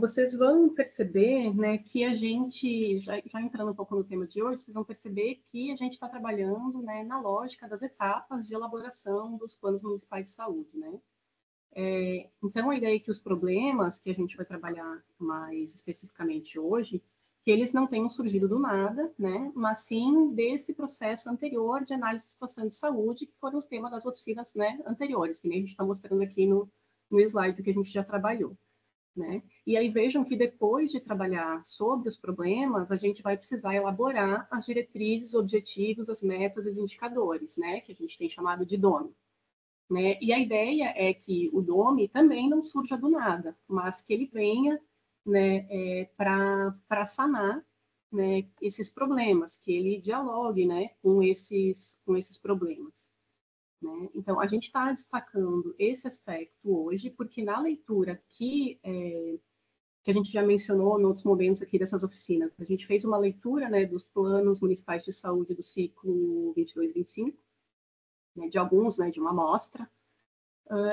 vocês vão perceber, né, que a gente, já entrando um pouco no tema de hoje, vocês vão perceber que a gente está trabalhando, né, na lógica das etapas de elaboração dos planos municipais de saúde, né? Então, a ideia é que os problemas que a gente vai trabalhar mais especificamente hoje, que eles não tenham surgido do nada, né, mas sim desse processo anterior de análise de situação de saúde, que foram os temas das oficinas, né, anteriores, que nem a gente está mostrando aqui no slide que a gente já trabalhou. Né? E aí vejam que depois de trabalhar sobre os problemas, a gente vai precisar elaborar as diretrizes, objetivos, as metas e os indicadores, né? Que a gente tem chamado de DOME. Né? E a ideia é que o DOME também não surja do nada, mas que ele venha, né, para sanar, né, esses problemas, que ele dialogue, né, com esses problemas. Né? Então, a gente está destacando esse aspecto hoje, porque na leitura que a gente já mencionou em outros momentos aqui dessas oficinas, a gente fez uma leitura, né, dos planos municipais de saúde do ciclo 22-25, né, de alguns, né, de uma amostra,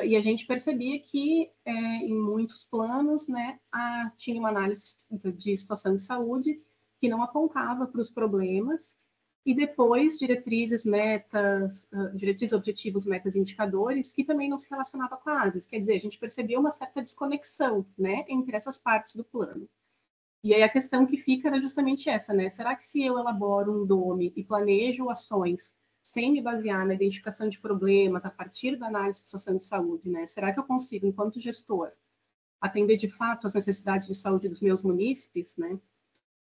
e a gente percebia que em muitos planos, né, tinha uma análise de situação de saúde que não apontava para os problemas, e depois diretrizes, metas, diretrizes, objetivos, metas e indicadores, que também não se relacionava com a ASES. Quer dizer, a gente percebia uma certa desconexão, né, entre essas partes do plano. E aí a questão que fica era justamente essa, né? Será que se eu elaboro um DOME e planejo ações sem me basear na identificação de problemas a partir da análise de situação de saúde, né? Será que eu consigo, enquanto gestor, atender de fato às necessidades de saúde dos meus munícipes, né?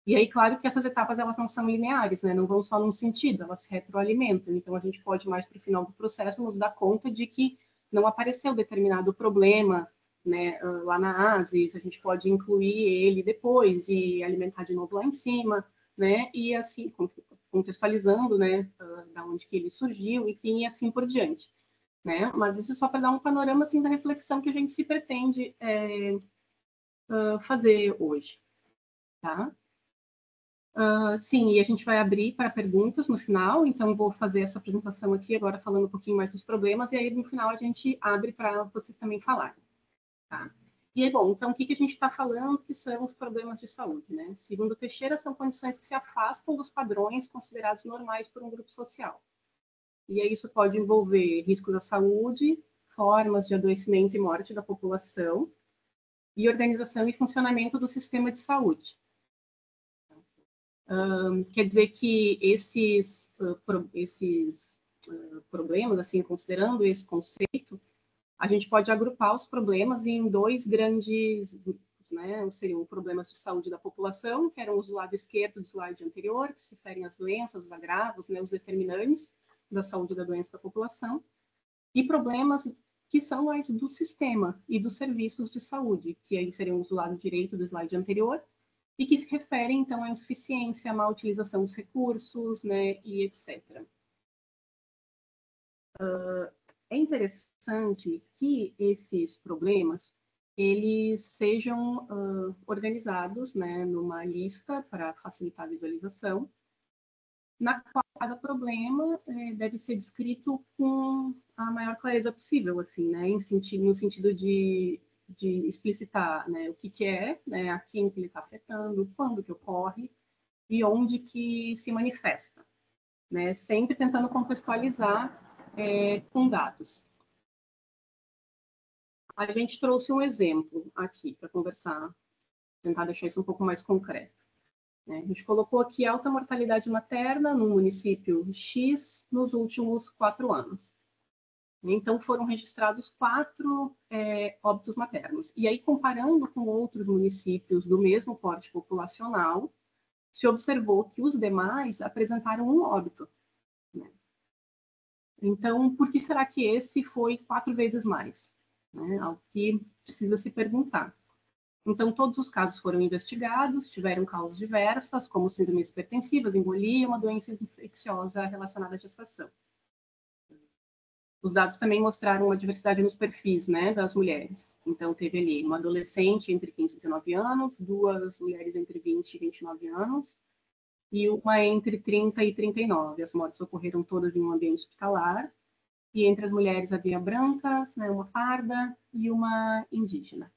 E aí, claro que essas etapas elas não são lineares, né? Não vão só num sentido, elas se retroalimentam. Então, a gente pode, mais para o final do processo, nos dar conta de que não apareceu determinado problema, né, lá na ASES, a gente pode incluir ele depois e alimentar de novo lá em cima, né? E assim, contextualizando, né, da onde que ele surgiu e assim por diante. Né? Mas isso só para dar um panorama assim, da reflexão que a gente se pretende fazer hoje. Tá? Sim, e a gente vai abrir para perguntas no final, então vou fazer essa apresentação aqui agora falando um pouquinho mais dos problemas, e aí no final a gente abre para vocês também falarem. Tá? E aí, bom, então o que a gente está falando que são os problemas de saúde, né? Segundo Teixeira, são condições que se afastam dos padrões considerados normais por um grupo social. E aí isso pode envolver riscos à saúde, formas de adoecimento e morte da população, e organização e funcionamento do sistema de saúde. Quer dizer que esses problemas, assim, considerando esse conceito, a gente pode agrupar os problemas em dois grandes grupos, né? Seriam problemas de saúde da população, que eram os do lado esquerdo do slide anterior, que se referem às doenças, os agravos, né, os determinantes da saúde da doença da população, e problemas que são mais do sistema e dos serviços de saúde, que aí seriam os do lado direito do slide anterior, e que se referem, então, à insuficiência, à má utilização dos recursos, né, e etc. É interessante que esses problemas eles sejam organizados, né, numa lista para facilitar a visualização, na qual cada problema deve ser descrito com a maior clareza possível, assim, né, no sentido de explicitar, né, o que é, né, a quem que ele está afetando, quando que ocorre e onde que se manifesta, né, sempre tentando contextualizar com dados. A gente trouxe um exemplo aqui para conversar, tentar deixar isso um pouco mais concreto. Né? A gente colocou aqui alta mortalidade materna no município X nos últimos 4 anos. Então, foram registrados 4 óbitos maternos. E aí, comparando com outros municípios do mesmo porte populacional, se observou que os demais apresentaram um óbito. Né? Então, por que será que esse foi 4 vezes mais? Né? Algo que precisa se perguntar. Então, todos os casos foram investigados, tiveram causas diversas, como síndromes hipertensivas, embolia e uma doença infecciosa relacionada à gestação. Os dados também mostraram uma diversidade nos perfis, né, das mulheres. Então, teve ali uma adolescente entre 15 e 19 anos, 2 mulheres entre 20 e 29 anos, e uma entre 30 e 39. As mortes ocorreram todas em um ambiente hospitalar, e entre as mulheres havia brancas, né, uma parda e uma indígena.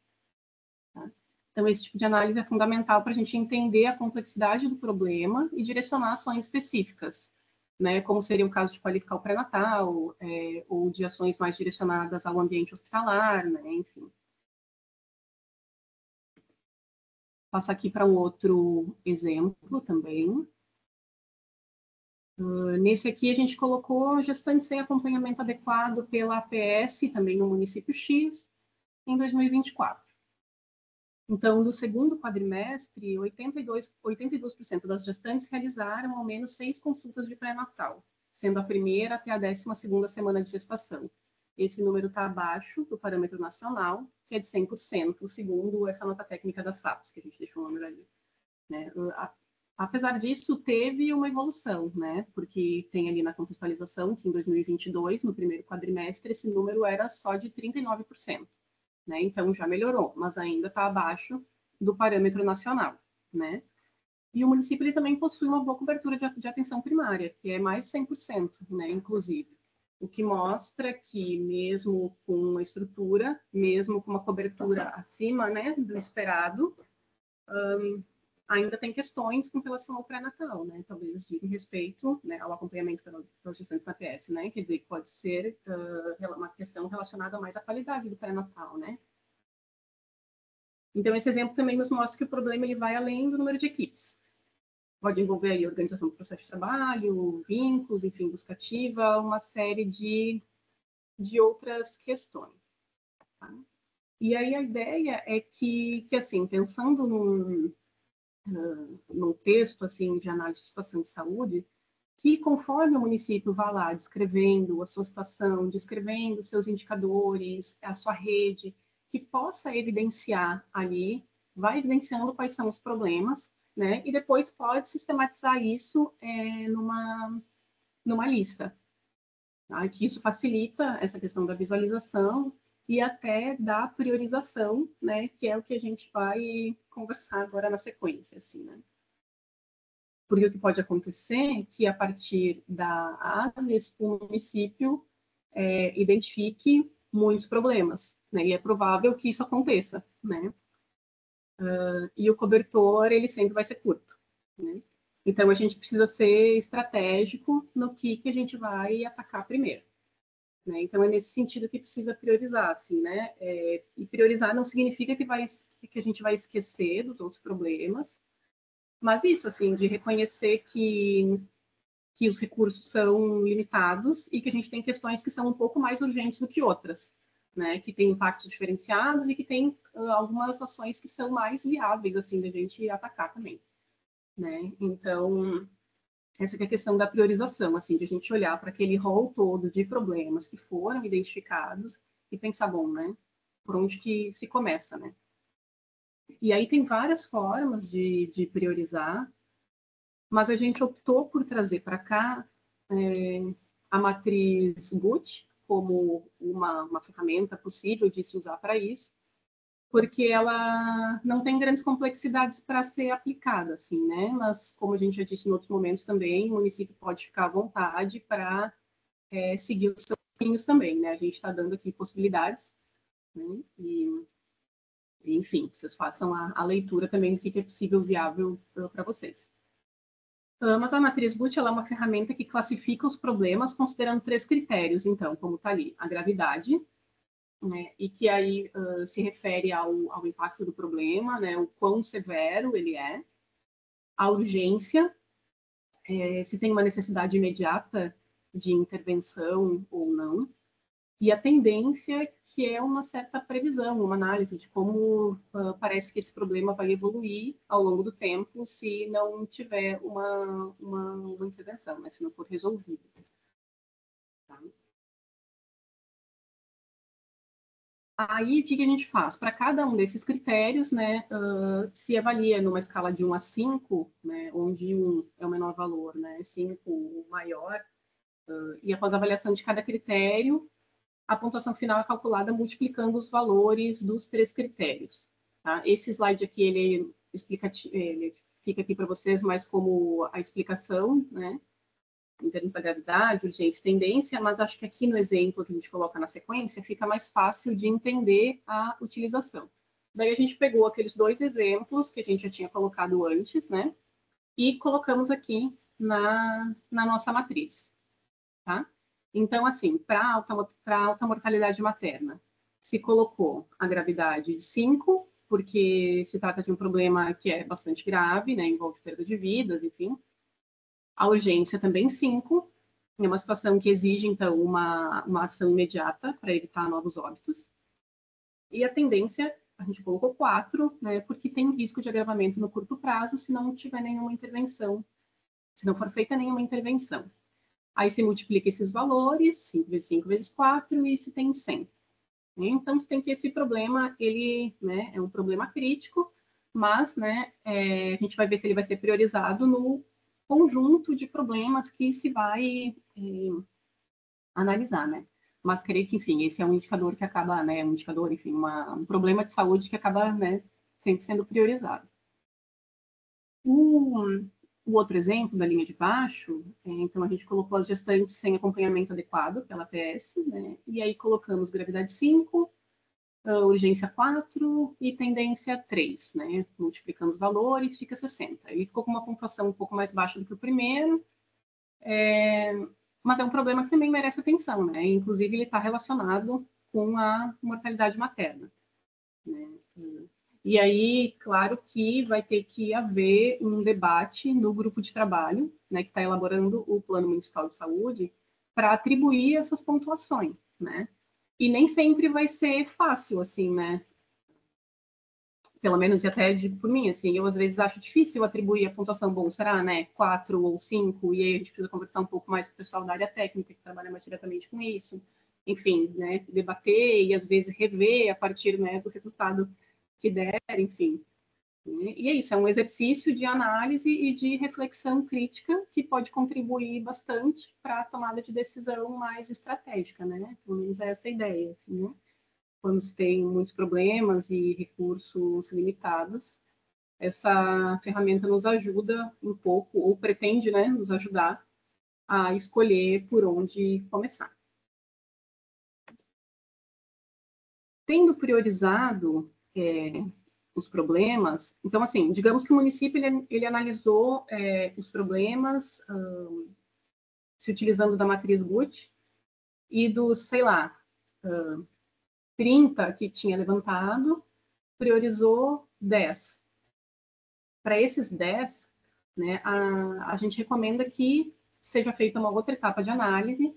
Tá? Então, esse tipo de análise é fundamental para a gente entender a complexidade do problema e direcionar ações específicas, né, como seria o caso de qualificar o pré-natal, ou de ações mais direcionadas ao ambiente hospitalar, né, enfim. Passar aqui para um outro exemplo também. Nesse aqui, a gente colocou gestante sem acompanhamento adequado pela APS, também no município X, em 2024. Então, no segundo quadrimestre, 82% das gestantes realizaram ao menos 6 consultas de pré-natal, sendo a primeira até a 12ª semana de gestação. Esse número está abaixo do parâmetro nacional, que é de 100%, segundo essa nota técnica da SAPS, que a gente deixou o número ali, né? Apesar disso, teve uma evolução, né? Porque tem ali na contextualização que em 2022, no primeiro quadrimestre, esse número era só de 39%. Né? Então, já melhorou, mas ainda está abaixo do parâmetro nacional, né? E o município ele também possui uma boa cobertura de atenção primária, que é mais de 100%, né, inclusive. O que mostra que, mesmo com uma estrutura, mesmo com uma cobertura acima, né, do esperado, ainda tem questões com relação ao pré-natal, né? Talvez digam respeito, né, ao acompanhamento pelas gestantes na PS, né? Quer dizer, que pode ser uma questão relacionada mais à qualidade do pré-natal, né? Então, esse exemplo também nos mostra que o problema ele vai além do número de equipes. Pode envolver aí a organização do processo de trabalho, vínculos, enfim, busca ativa, uma série de outras questões. Tá? E aí a ideia é que assim, pensando num texto assim, de análise de situação de saúde, que conforme o município vá lá descrevendo a sua situação, descrevendo seus indicadores, a sua rede, que possa evidenciar ali, vai evidenciando quais são os problemas, né? E depois pode sistematizar isso numa lista. Tá? Que isso facilita essa questão da visualização e até da priorização, né? Que é o que a gente vai conversar agora na sequência, assim, né? Porque o que pode acontecer é que, a partir da ASES, o município identifique muitos problemas, né? E é provável que isso aconteça, né? E o cobertor, ele sempre vai ser curto, né? Então, a gente precisa ser estratégico no que a gente vai atacar primeiro, né? Então, é nesse sentido que precisa priorizar, assim, né? E priorizar não significa que a gente vai esquecer dos outros problemas, mas isso, assim, de reconhecer que os recursos são limitados e que a gente tem questões que são um pouco mais urgentes do que outras, né? Que têm impactos diferenciados e que tem algumas ações que são mais viáveis, assim, da gente atacar também, né? Então, essa que é a questão da priorização, assim, de a gente olhar para aquele rol todo de problemas que foram identificados e pensar, bom, né? Por onde que se começa, né? E aí tem várias formas de priorizar, mas a gente optou por trazer para cá a matriz GUT como uma ferramenta possível de se usar para isso, porque ela não tem grandes complexidades para ser aplicada, assim, né? Mas, como a gente já disse em outros momentos também, o município pode ficar à vontade para seguir os seus caminhos também, né? A gente está dando aqui possibilidades, né? Enfim, vocês façam a leitura também do que é possível, viável para vocês. Mas a matriz GUT ela é uma ferramenta que classifica os problemas considerando 3 critérios, então, como está ali, a gravidade, né, e que aí se refere ao impacto do problema, né, o quão severo ele é, a urgência, se tem uma necessidade imediata de intervenção ou não, e a tendência, que é uma certa previsão, uma análise de como parece que esse problema vai evoluir ao longo do tempo se não tiver uma intervenção, né? Se não for resolvido. Tá? Aí, o que a gente faz? Para cada um desses critérios, né, se avalia numa escala de 1 a 5, né, onde 1 é o menor valor, né, 5 o maior, e após a avaliação de cada critério, a pontuação final é calculada multiplicando os valores dos 3 critérios. Tá? Esse slide aqui, ele fica aqui para vocês mais como a explicação, né? Em termos da gravidade, urgência e tendência, mas acho que aqui no exemplo que a gente coloca na sequência, fica mais fácil de entender a utilização. Daí a gente pegou aqueles 2 exemplos que a gente já tinha colocado antes, né? E colocamos aqui na nossa matriz, tá? Então, assim, para alta mortalidade materna, se colocou a gravidade de 5, porque se trata de um problema que é bastante grave, né? Envolve perda de vidas, enfim. A urgência também 5, é uma situação que exige, então, uma ação imediata para evitar novos óbitos. E a tendência, a gente colocou 4, né, porque tem risco de agravamento no curto prazo se não tiver nenhuma intervenção, se não for feita nenhuma intervenção. Aí se multiplica esses valores, 5 vezes 5 vezes 4, e se tem 100. Então, tem que esse problema, ele, né, é um problema crítico, mas, né, a gente vai ver se ele vai ser priorizado no conjunto de problemas que se vai analisar, né? Mas creio que, enfim, esse é um indicador que acaba, né, um indicador, enfim, um problema de saúde que acaba, né, sempre sendo priorizado. O outro exemplo da linha de baixo, então a gente colocou as gestantes sem acompanhamento adequado pela PS, né? E aí colocamos gravidade 5, urgência 4 e tendência 3, né? Multiplicando os valores, fica 60. Ele ficou com uma pontuação um pouco mais baixa do que o primeiro, mas é um problema que também merece atenção, né? Inclusive, ele está relacionado com a mortalidade materna, né? E aí, claro que vai ter que haver um debate no grupo de trabalho, né, que está elaborando o Plano Municipal de Saúde, para atribuir essas pontuações, né? E nem sempre vai ser fácil, assim, né? Pelo menos até por mim, assim, eu às vezes acho difícil atribuir a pontuação, bom, será, né, 4 ou 5, e aí a gente precisa conversar um pouco mais com o pessoal da área técnica, que trabalha mais diretamente com isso, enfim, né, debater e às vezes rever a partir, né, do resultado que der, enfim. E é isso, é um exercício de análise e de reflexão crítica que pode contribuir bastante para a tomada de decisão mais estratégica, né, pelo menos é essa a ideia, assim, né? Quando se tem muitos problemas e recursos limitados, essa ferramenta nos ajuda um pouco, ou pretende, né, nos ajudar a escolher por onde começar. Tendo priorizado os problemas, então, assim, digamos que o município ele analisou os problemas se utilizando da matriz GUT e dos, sei lá, 30 que tinha levantado, priorizou 10. Para esses 10, né, a gente recomenda que seja feita uma outra etapa de análise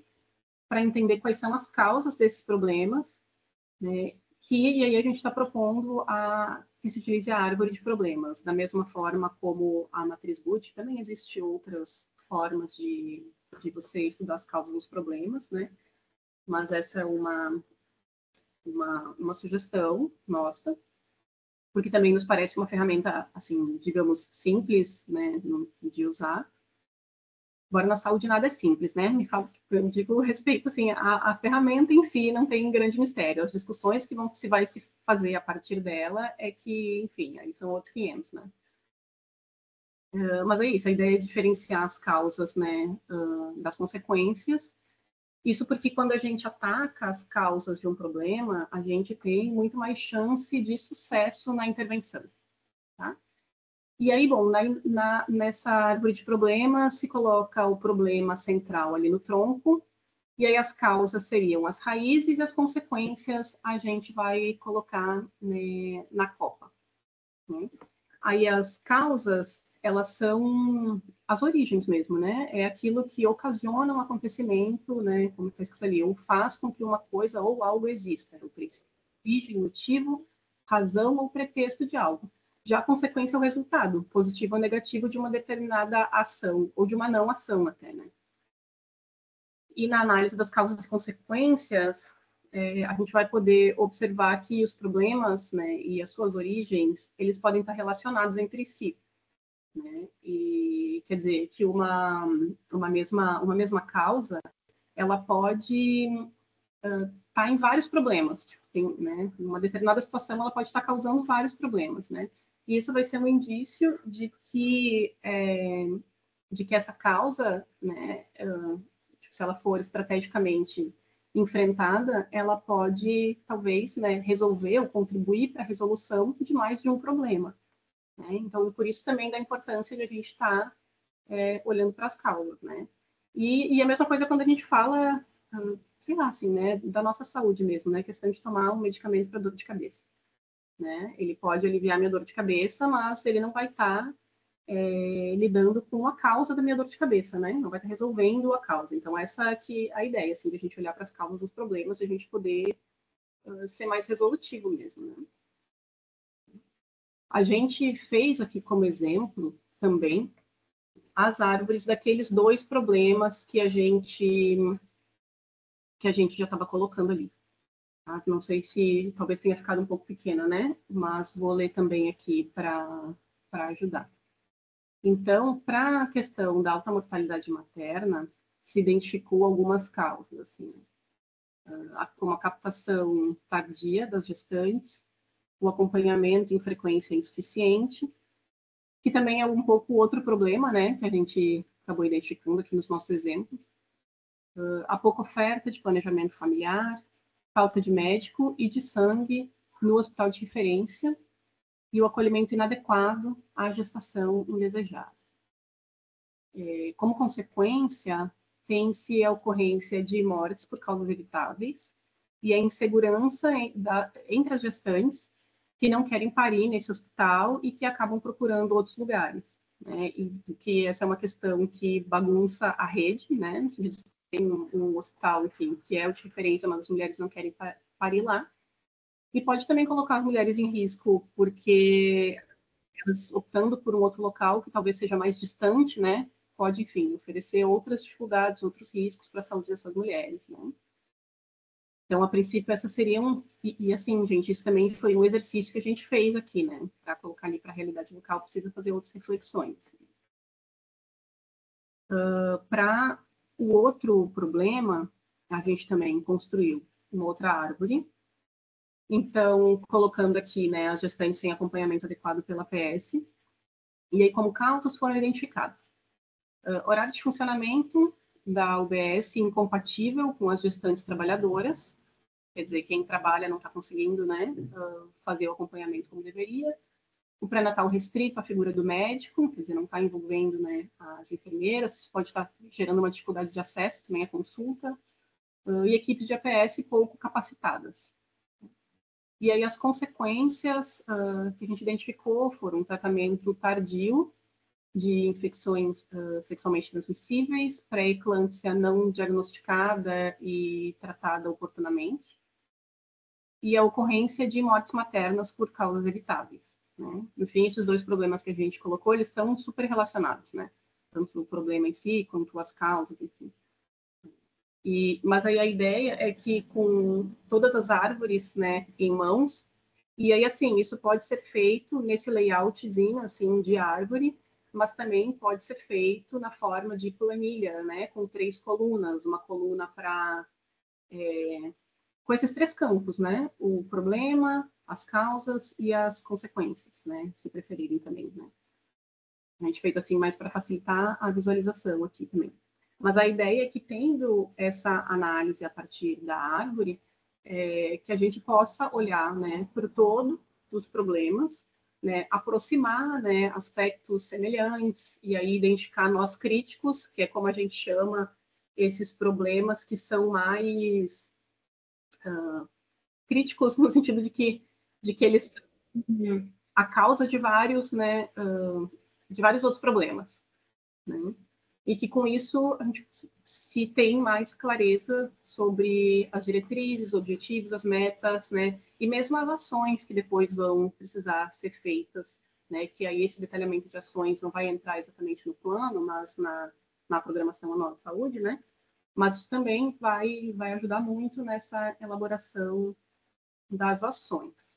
para entender quais são as causas desses problemas, né, e aí a gente está propondo que se utilize a árvore de problemas, da mesma forma como a matriz GUT, também existem outras formas de você estudar as causas dos problemas, né, mas essa é uma sugestão nossa, porque também nos parece uma ferramenta, assim, digamos, simples, né, de usar. Agora, na saúde nada é simples, né? Eu digo respeito, assim, a ferramenta em si não tem grande mistério. As discussões que se vai se fazer a partir dela é que, enfim, aí são outros 500, né? Mas é isso, a ideia é diferenciar as causas, né, das consequências. Isso porque quando a gente ataca as causas de um problema, a gente tem muito mais chance de sucesso na intervenção, tá? E aí, bom, nessa árvore de problemas se coloca o problema central ali no tronco, e aí as causas seriam as raízes e as consequências a gente vai colocar, né, na copa, né? Aí as causas, elas são as origens mesmo, né? É aquilo que ocasiona um acontecimento, né? Como está escrito ali, ou faz com que uma coisa ou algo exista. O princípio, origem, motivo, razão ou pretexto de algo. Já a consequência é o resultado, positivo ou negativo de uma determinada ação, ou de uma não ação até, né? E na análise das causas e consequências, a gente vai poder observar que os problemas, né, e as suas origens, eles podem estar relacionados entre si, né? E quer dizer que uma mesma causa, ela pode estar em vários problemas, tipo, né, uma determinada situação ela pode estar causando vários problemas, né? E isso vai ser um indício de que essa causa, né, tipo, se ela for estrategicamente enfrentada, ela pode, talvez, né, resolver ou contribuir para a resolução de mais de um problema. Né? Então, por isso também da importância de a gente estar olhando para as causas. Né? E a mesma coisa quando a gente fala, sei lá, assim, né, da nossa saúde mesmo, né, a questão de tomar um medicamento para dor de cabeça. Né? Ele pode aliviar minha dor de cabeça, mas ele não vai estar lidando com a causa da minha dor de cabeça, né? Não vai estar resolvendo a causa. Então, essa aqui é a ideia, assim, de a gente olhar para as causas dos problemas e a gente poder ser mais resolutivo mesmo, né? A gente fez aqui como exemplo também as árvores daqueles 2 problemas que a gente já estava colocando ali. Tá? Não sei se talvez tenha ficado um pouco pequena, né? Mas vou ler também aqui para ajudar. Então, para a questão da alta mortalidade materna, se identificou algumas causas, assim, como a captação tardia das gestantes, o acompanhamento em frequência insuficiente, que também é um pouco outro problema, né, que a gente acabou identificando aqui nos nossos exemplos, a pouca oferta de planejamento familiar, falta de médico e de sangue no hospital de referência e o acolhimento inadequado à gestação indesejada. Como consequência, tem-se a ocorrência de mortes por causas evitáveis e a insegurança entre as gestantes que não querem parir nesse hospital e que acabam procurando outros lugares. Né? E que essa é uma questão que bagunça a rede, né? No sentido de tem um hospital, enfim, que é o de referência, mas as mulheres não querem parir lá. E pode também colocar as mulheres em risco, porque elas optando por um outro local que talvez seja mais distante, né? Pode, enfim, oferecer outras dificuldades, outros riscos para a saúde dessas mulheres, né? Então, a princípio, essas seriam... E, assim, gente, isso também foi um exercício que a gente fez aqui, né? Para colocar ali para a realidade local, precisa fazer outras reflexões. Para o outro problema, a gente também construiu uma outra árvore. Então, colocando aqui, né, as gestantes sem acompanhamento adequado pela PS. E aí, como causas foram identificados. Horário de funcionamento da UBS incompatível com as gestantes trabalhadoras, quer dizer, quem trabalha não está conseguindo, né, fazer o acompanhamento como deveria. O pré-natal restrito à figura do médico, quer dizer, não está envolvendo, né, as enfermeiras, isso pode estar gerando uma dificuldade de acesso também à consulta. E equipes de APS pouco capacitadas. E aí as consequências que a gente identificou foram um tratamento tardio de infecções sexualmente transmissíveis, pré-eclâmpsia não diagnosticada e tratada oportunamente, e a ocorrência de mortes maternas por causas evitáveis. Né? Enfim, esses 2 problemas que a gente colocou, eles estão super relacionados, né? Tanto o problema em si, quanto as causas, enfim. Mas aí a ideia é que com todas as árvores, né, em mãos, e aí, assim, isso pode ser feito nesse layoutzinho, assim, de árvore, mas também pode ser feito na forma de planilha, né, com 3 colunas, uma coluna para... com esses 3 campos, né, o problema, as causas e as consequências, né, se preferirem também, né. A gente fez assim mais para facilitar a visualização aqui também. Mas a ideia é que, tendo essa análise a partir da árvore, que a gente possa olhar, né, para o todo dos problemas, né, aproximar, né, aspectos semelhantes e aí identificar nós críticos, que é como a gente chama esses problemas que são mais críticos no sentido de que eles são a causa de vários, né, de vários outros problemas. Né? E que com isso a gente se tem mais clareza sobre as diretrizes, objetivos, as metas, né? E mesmo as ações que depois vão precisar ser feitas, né? Que aí esse detalhamento de ações não vai entrar exatamente no plano, mas na programação anual de saúde, né? Mas isso também vai ajudar muito nessa elaboração das ações.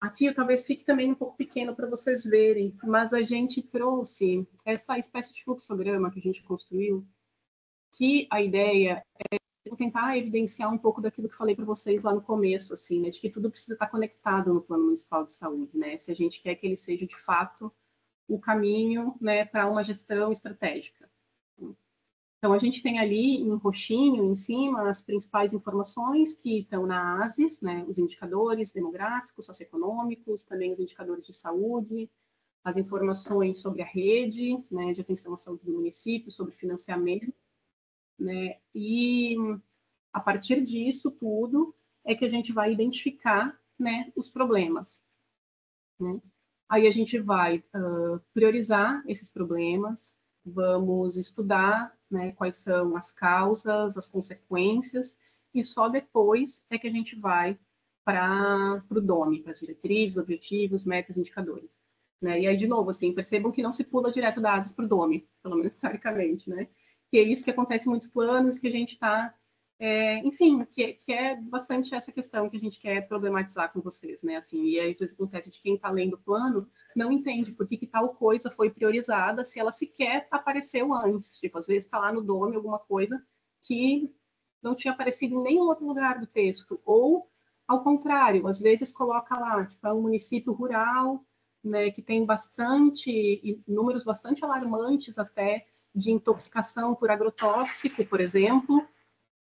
Aqui talvez fique também um pouco pequeno para vocês verem, mas a gente trouxe essa espécie de fluxograma que a gente construiu, que a ideia é tentar evidenciar um pouco daquilo que falei para vocês lá no começo, assim, né, de que tudo precisa estar conectado no Plano Municipal de Saúde, né, se a gente quer que ele seja de fato o caminho, né, para uma gestão estratégica. Então, a gente tem ali em roxinho, em cima, as principais informações que estão na ASES, né, os indicadores demográficos, socioeconômicos, também os indicadores de saúde, as informações sobre a rede, né, de atenção à saúde do município, sobre financiamento, né, e a partir disso tudo é que a gente vai identificar, né, os problemas, né? Aí a gente vai priorizar esses problemas, vamos estudar, né, quais são as causas, as consequências, e só depois é que a gente vai para o DOME, para as diretrizes, objetivos, metas, indicadores. Né? E aí, de novo, assim, percebam que não se pula direto da ASES para o DOME, pelo menos teoricamente, né? Que é isso que acontece em muitos planos, que a gente está enfim, que é bastante essa questão que a gente quer problematizar com vocês, né? Assim, e aí às vezes acontece de quem está lendo o plano não entende por que tal coisa foi priorizada se ela sequer apareceu antes. Tipo, às vezes está lá no DOME alguma coisa que não tinha aparecido em nenhum outro lugar do texto. Ou, ao contrário, às vezes coloca lá, tipo, é um município rural, né, que tem bastante, números bastante alarmantes até, de intoxicação por agrotóxico, por exemplo,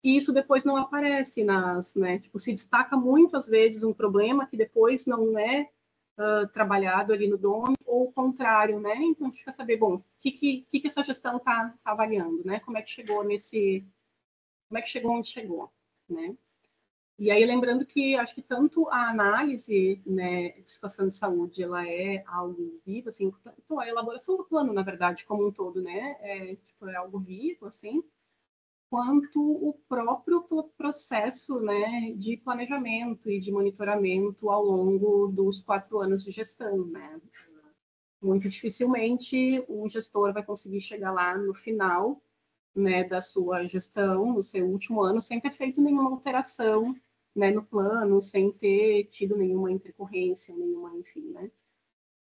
e isso depois não aparece né? Tipo, se destaca muito às vezes um problema que depois não é trabalhado ali no DOME, ou o contrário, né? Então a gente quer saber, bom, o que essa gestão está avaliando, né? Como é que chegou como é que chegou onde chegou, né? E aí lembrando que acho que tanto a análise, né, de situação de saúde, ela é algo vivo, assim, tanto a elaboração do plano, na verdade, como um todo, né, tipo, é algo vivo, assim, quanto o próprio processo, né, de planejamento e de monitoramento ao longo dos 4 anos de gestão, né. Muito dificilmente o gestor vai conseguir chegar lá no final, né, da sua gestão, no seu último ano, sem ter feito nenhuma alteração, né, no plano, sem ter tido nenhuma intercorrência, nenhuma, enfim, né.